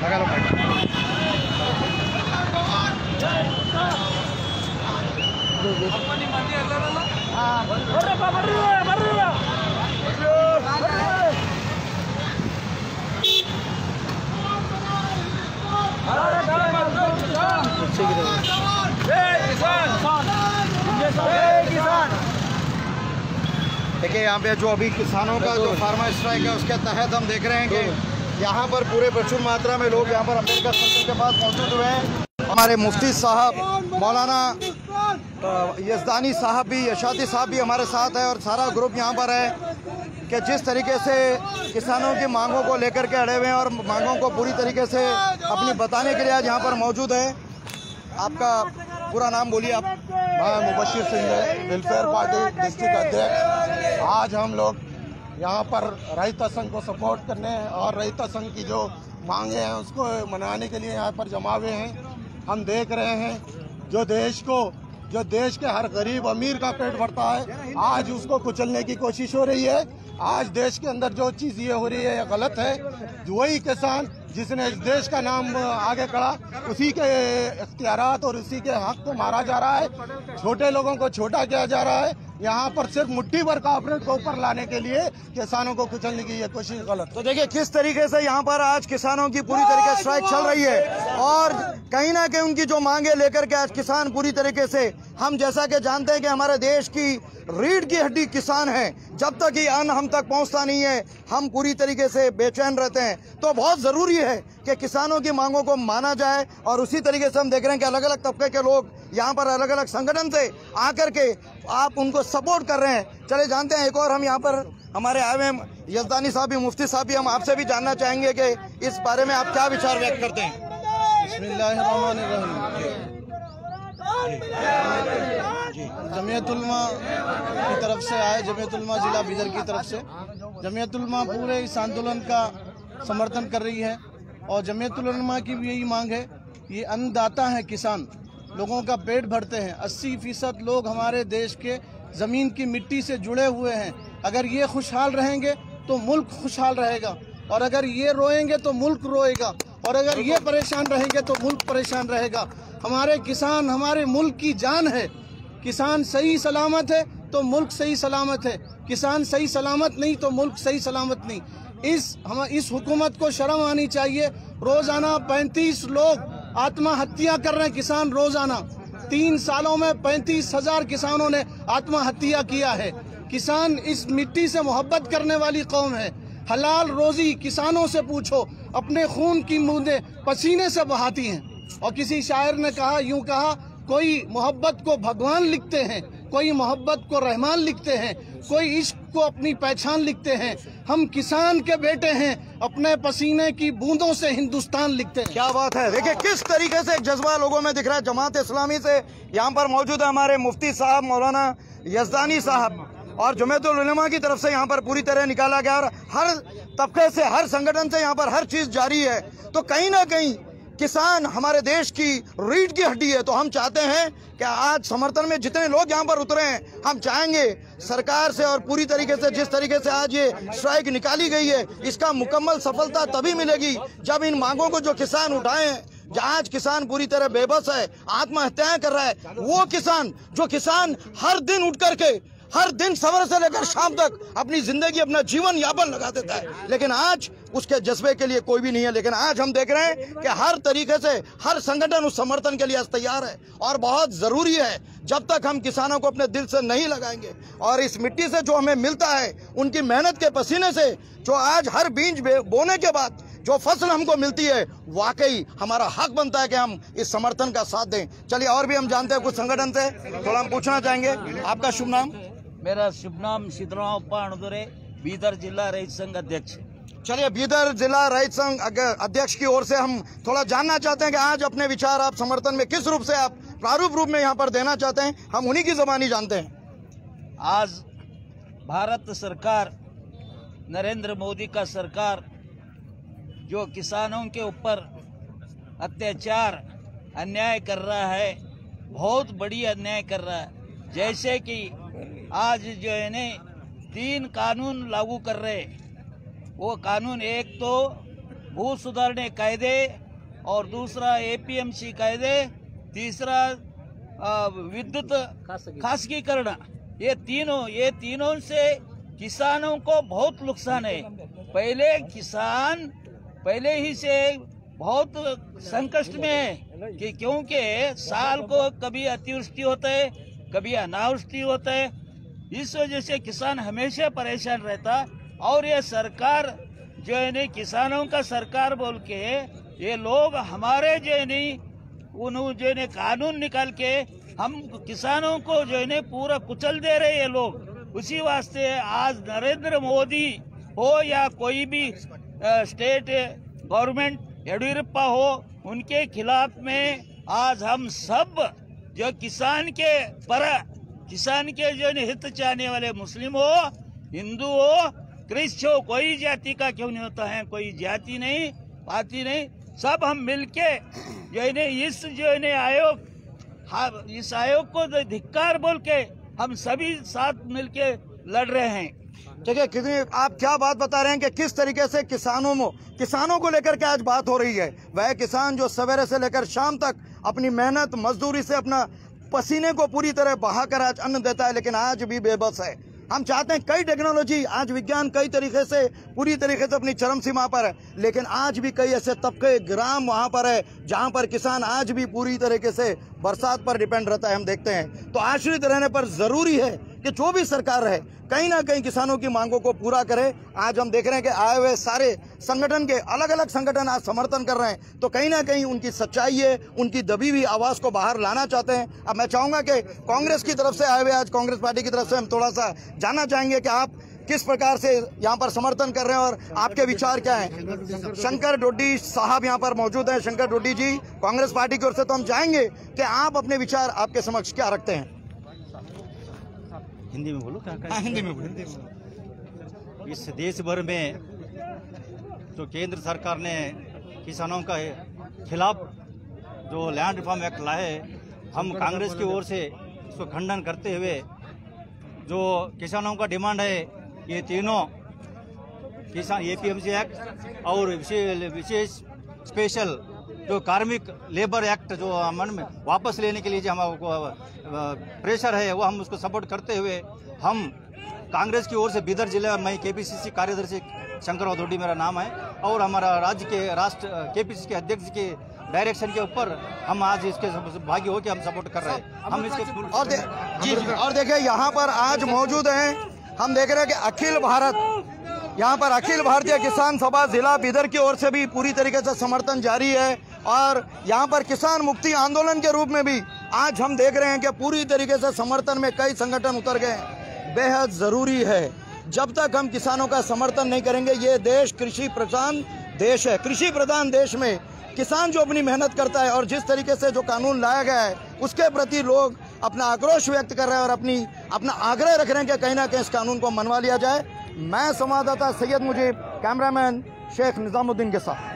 लगा लो देखिए यहाँ पे जो अभी किसानों का जो फार्मर स्ट्राइक है उसके तहत हम देख रहे हैं कि यहाँ पर पूरे प्रचुर मात्रा में लोग यहाँ पर अम्बेडकर सर्कल के पास मौजूद हुए हैं। हमारे मुफ्ती साहब मौलाना यज़दानी साहब भी, यशाती साहब भी हमारे साथ है और सारा ग्रुप यहाँ पर है कि जिस तरीके से किसानों की मांगों को लेकर के अड़े हुए हैं और मांगों को पूरी तरीके से अपनी बताने के लिए आज यहाँ पर मौजूद है। आपका पूरा नाम बोलिए आप। मैं मुबशिर सिंह है, वेलफेयर पार्टी डिस्ट्रिक्ट अध्यक्ष। आज हम लोग यहाँ पर रैयत संघ को सपोर्ट करने और रैयत संघ की जो मांगे हैं उसको मनाने के लिए यहाँ पर जमा हुए हैं। हम देख रहे हैं जो देश के हर गरीब अमीर का पेट भरता है, आज उसको कुचलने की कोशिश हो रही है। आज देश के अंदर जो चीज़ ये हो रही है ये गलत है। वही किसान जिसने इस देश का नाम आगे करा, उसी के इख्तियारात और उसी के हक को मारा जा रहा है। छोटे लोगों को छोटा किया जा रहा है। यहाँ पर सिर्फ मुट्ठी भर कॉर्पोरेट को ऊपर लाने के लिए किसानों को कुचलने की ये कोशिश गलत। तो देखिए किस तरीके से यहाँ पर आज किसानों की पूरी तरीके से स्ट्राइक चल रही है और कहीं ना कहीं उनकी जो मांगे लेकर के आज किसान पूरी तरीके से, हम जैसा कि जानते हैं कि हमारे देश की रीढ़ की हड्डी किसान है। जब तक ये अन्न हम तक पहुंचता नहीं है हम पूरी तरीके से बेचैन रहते हैं। तो बहुत जरूरी है कि किसानों की मांगों को माना जाए और उसी तरीके से हम देख रहे हैं कि अलग अलग तबके के लोग यहाँ पर अलग अलग संगठन से आकर के आप उनको सपोर्ट कर रहे हैं। चले जानते हैं एक और हम यहाँ पर हमारे आए हुए यज़दानी साहब भी, मुफ्ती साहब भी, हम आपसे भी जानना चाहेंगे कि इस बारे में आप क्या विचार व्यक्त करते हैं। जमीयत उलमा की तरफ से आए, जमीयत उलमा जिला बीदर की तरफ से जमीयत उलमा पूरे इस आंदोलन का समर्थन कर रही है और जमीयत उलमा की भी यही मांग है। ये अन्नदाता है किसान, लोगों का पेट भरते हैं। 80% लोग हमारे देश के ज़मीन की मिट्टी से जुड़े हुए हैं। अगर ये खुशहाल रहेंगे तो मुल्क खुशहाल रहेगा और अगर ये रोएंगे तो मुल्क रोएगा और अगर ये परेशान रहेंगे तो मुल्क परेशान रहेगा। हमारे किसान हमारे मुल्क की जान है। किसान सही सलामत है तो मुल्क सही सलामत है, किसान सही सलामत नहीं तो मुल्क सही सलामत नहीं। इस हुकूमत को शर्म आनी चाहिए। रोजाना 35 लोग आत्महत्या कर रहे हैं किसान, रोजाना 3 सालों में 35,000 किसानों ने आत्महत्या किया है। किसान इस मिट्टी से मोहब्बत करने वाली कौम है। हलाल रोजी किसानों से पूछो, अपने खून की बूंदें पसीने से बहाती हैं। और किसी शायर ने कहा, यूं कहा, कोई मोहब्बत को भगवान लिखते हैं, कोई मोहब्बत को रहमान लिखते हैं, कोई इश्क को अपनी पहचान लिखते हैं। हम किसान के बेटे हैं, अपने पसीने की बूंदों से हिंदुस्तान लिखते हैं। क्या बात है। देखिए किस तरीके से एक जज्बा लोगों में दिख रहा है। जमात इस्लामी से यहाँ पर मौजूद है हमारे मुफ्ती साहब मौलाना यज़दानी साहब और जमीयतुल उलमा की तरफ से यहाँ पर पूरी तरह निकाला गया और हर तबके से, हर संगठन से यहाँ पर हर चीज जारी है। तो कहीं ना कहीं किसान हमारे देश की रीढ़ की हड्डी है। तो हम चाहते हैं कि आज समर्थन में जितने लोग यहाँ पर उतरे हैं, हम चाहेंगे सरकार से और पूरी तरीके से जिस तरीके से आज ये स्ट्राइक निकाली गई है, इसका मुकम्मल सफलता तभी मिलेगी जब इन मांगों को जो किसान उठाए हैं। आज किसान पूरी तरह बेबस है, आत्महत्याएं कर रहा है। वो किसान जो किसान हर दिन उठ करके हर दिन सवेरे से लेकर शाम तक अपनी जिंदगी, अपना जीवन यापन लगा देता है, लेकिन आज उसके जज्बे के लिए कोई भी नहीं है। लेकिन आज हम देख रहे हैं कि हर तरीके से हर संगठन उस समर्थन के लिए आज तैयार है और बहुत जरूरी है। जब तक हम किसानों को अपने दिल से नहीं लगाएंगे और इस मिट्टी से जो हमें मिलता है, उनकी मेहनत के पसीने से जो आज हर बीज बोने के बाद जो फसल हमको मिलती है, वाकई हमारा हक बनता है कि हम इस समर्थन का साथ दें। चलिए और भी हम जानते हैं कुछ संगठन से, थोड़ा हम पूछना चाहेंगे। आपका शुभ नाम? मेरा शुभ नाम सिद्धरामप्पा अणदुरे, बीदर जिला रैत संघ अध्यक्ष। चलिए बीदर जिला रैत संघ अध्यक्ष की ओर से हम थोड़ा जानना चाहते हैं कि आज अपने विचार आप समर्थन में किस रूप से, आप प्रारूप रूप में यहाँ पर देना चाहते हैं, हम उन्हीं की ज़बानी जानते हैं। आज भारत सरकार, नरेंद्र मोदी का सरकार जो किसानों के ऊपर अत्याचार अन्याय कर रहा है, बहुत बड़ी अन्याय कर रहा है। जैसे कि आज जो है ने 3 कानून लागू कर रहे। वो कानून, एक तो भू सुधारने कायदे और दूसरा एपीएमसी कायदे, तीसरा विद्युत खासगीकरण, ये तीनों से किसानों को बहुत नुकसान है। किसान पहले ही से बहुत संकट में है कि क्योंकि साल को कभी अतिवृष्टि होता है, कभी अनावृष्टि होता है। इस वजह से किसान हमेशा परेशान रहता। और ये सरकार जो है नहीं, किसानों का सरकार बोल के ये लोग हमारे जो है नहीं, उन्होंने जो है कानून निकाल के हम किसानों को जो है नहीं पूरा कुचल दे रहे ये लोग। उसी वास्ते आज नरेंद्र मोदी हो या कोई भी स्टेट गवर्नमेंट, येडियुरप्पा हो, उनके खिलाफ में आज हम सब जो किसान के जो हित चाहने वाले, मुस्लिम हो, हिंदू हो, क्रिश्चियन हो, कोई जाति का क्यों नहीं होता है, कोई जाति नहीं, पार्टी नहीं, सब हम मिलके जो है इस आयोग को धिक्कार बोल के हम सभी साथ मिलके लड़ रहे हैं। ठीक है, कितनी आप क्या बात बता रहे हैं कि किस तरीके से किसानों को लेकर के आज बात हो रही है। वह किसान जो सवेरे से लेकर शाम तक अपनी मेहनत मजदूरी से अपना पसीने को पूरी तरह बहाकर आज अन्न देता है, लेकिन आज भी बेबस है। हम चाहते हैं कई टेक्नोलॉजी, आज विज्ञान कई तरीके से पूरी तरीके से अपनी चरम सीमा पर है, लेकिन आज भी कई ऐसे तबके, ग्राम वहां पर है जहां पर किसान आज भी पूरी तरीके से बरसात पर डिपेंड रहता है। हम देखते हैं तो आश्रित रहने पर जरूरी है कि जो भी सरकार रहे कहीं ना कहीं किसानों की मांगों को पूरा करे। आज हम देख रहे हैं कि आए हुए सारे संगठन के अलग अलग संगठन आज समर्थन कर रहे हैं, तो कहीं ना कहीं उनकी सच्चाई है, उनकी दबी हुई आवाज को बाहर लाना चाहते हैं। अब मैं चाहूंगा कि कांग्रेस की तरफ से आए हुए, आज कांग्रेस पार्टी की तरफ से हम थोड़ा सा जानना चाहेंगे कि आप किस प्रकार से यहाँ पर समर्थन कर रहे हैं और आपके विचार क्या हैं। शंकर डोडी साहब यहाँ पर मौजूद हैं। शंकर डोडी जी, कांग्रेस पार्टी की ओर से तो हम चाहेंगे कि आप अपने विचार आपके समक्ष क्या रखते हैं। हिंदी में बोलो क्या? हाँ, हिंदी में बोलो। इस देश भर में जो केंद्र सरकार ने किसानों का खिलाफ जो लैंड रिफॉर्म एक्ट लाए, हम कांग्रेस की ओर से इसको खंडन करते हुए जो किसानों का डिमांड है, ये तीनों किसान एपीएमसी एक्ट और विशेष स्पेशल जो कार्मिक लेबर एक्ट जो अमल में वापस लेने के लिए जो हमको प्रेशर है, वो हम उसको सपोर्ट करते हुए हम कांग्रेस की ओर से बीदर जिला में केपीसीसी कार्यदर्शी शंकर डोडी मेरा नाम है, और हमारा राज्य के केपीसीसी के अध्यक्ष के डायरेक्शन के ऊपर हम आज इसके भागी होकर हम सपोर्ट कर रहे हैं। हम इसके और देखिए यहाँ पर आज मौजूद हैं, हम देख रहे हैं कि यहाँ पर अखिल भारतीय किसान सभा जिला बीदर की ओर से भी पूरी तरीके से समर्थन जारी है, और यहाँ पर किसान मुक्ति आंदोलन के रूप में भी आज हम देख रहे हैं कि पूरी तरीके से समर्थन में कई संगठन उतर गए। बेहद जरूरी है, जब तक हम किसानों का समर्थन नहीं करेंगे, ये देश कृषि प्रधान देश है। कृषि प्रधान देश में किसान जो अपनी मेहनत करता है और जिस तरीके से जो कानून लाया गया है उसके प्रति लोग अपना आक्रोश व्यक्त कर रहे हैं और अपना आग्रह रख रहे हैं कि कहीं ना कहीं इस कानून को मनवा लिया जाए। मैं संवाददाता सैयद मुजीब, कैमरामैन शेख निजामुद्दीन के साथ।